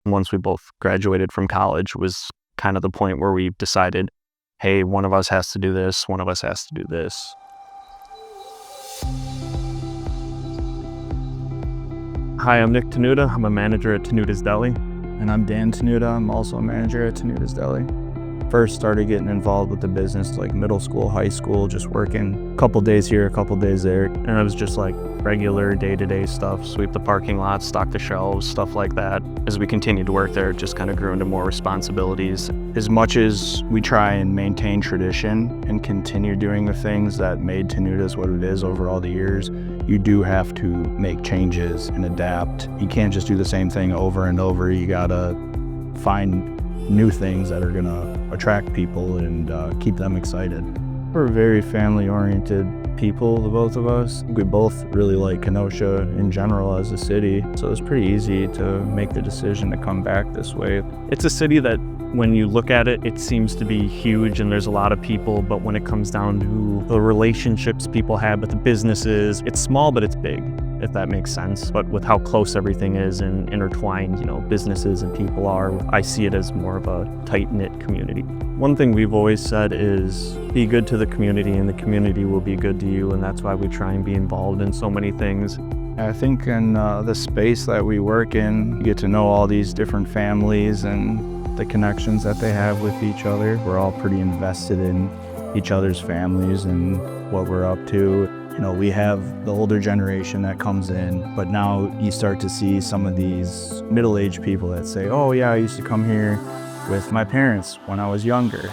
Once we both graduated from college was kind of the point where we decided, hey, one of us has to do this, one of us has to do this. Hi, I'm Nick Tenuta. I'm a manager at Tenuta's Deli. And I'm Dan Tenuta. I'm also a manager at Tenuta's Deli. First started getting involved with the business like middle school, high school, just working a couple days here, a couple days there. And it was just like regular day-to-day stuff, sweep the parking lot, stock the shelves, stuff like that. As we continued to work there, it just kind of grew into more responsibilities. As much as we try and maintain tradition and continue doing the things that made Tenuta's what it is over all the years, you do have to make changes and adapt. You can't just do the same thing over and over. You gotta find new things that are gonna attract people and keep them excited. We're very family-oriented people, the both of us. We both really like Kenosha in general as a city, so it's pretty easy to make the decision to come back this way. It's a city that when you look at it, it seems to be huge and there's a lot of people, but when it comes down to the relationships people have with the businesses, it's small, but it's big, if that makes sense. But with how close everything is and intertwined, businesses and people are, I see it as more of a tight-knit community. One thing we've always said is be good to the community and the community will be good to you, and that's why we try and be involved in so many things. I think in the space that we work in, you get to know all these different families and the connections that they have with each other. We're all pretty invested in each other's families and what we're up to. We have the older generation that comes in, but now you start to see some of these middle-aged people that say, oh yeah, I used to come here with my parents when I was younger,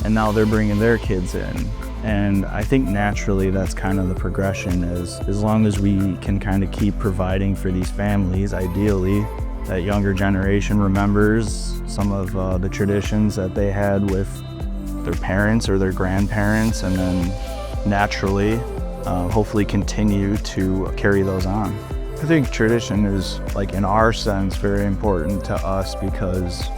and now they're bringing their kids in. And I think naturally that's kind of the progression, is as long as we can kind of keep providing for these families, ideally, that younger generation remembers some of the traditions that they had with their parents or their grandparents, and then naturally, hopefully continue to carry those on. I think tradition is, in our sense, very important to us because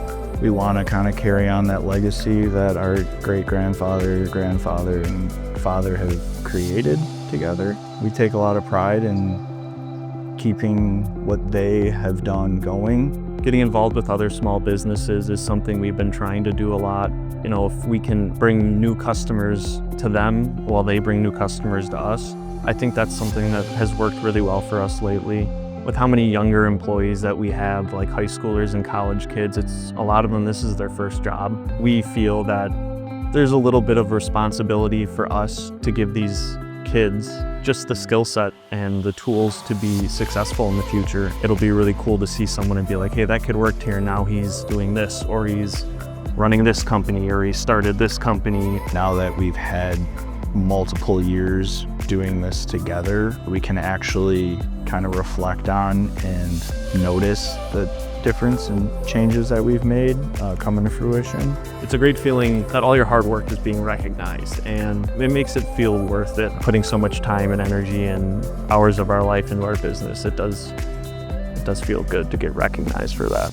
we want to kind of carry on that legacy that our great-grandfather, grandfather, and father have created together. We take a lot of pride in keeping what they have done going. Getting involved with other small businesses is something we've been trying to do a lot. If we can bring new customers to them while they bring new customers to us, I think that's something that has worked really well for us lately. With how many younger employees that we have, like high schoolers and college kids, a lot of them, this is their first job. We feel that there's a little bit of responsibility for us to give these kids just the skill set and the tools to be successful in the future. It'll be really cool to see someone and be like, hey, that kid worked here, now he's doing this, or he's running this company, or he started this company. Now that we've had multiple years doing this together, we can actually kind of reflect on and notice the difference and changes that we've made coming to fruition. It's a great feeling that all your hard work is being recognized, and it makes it feel worth it. Putting so much time and energy and hours of our life into our business, it does feel good to get recognized for that.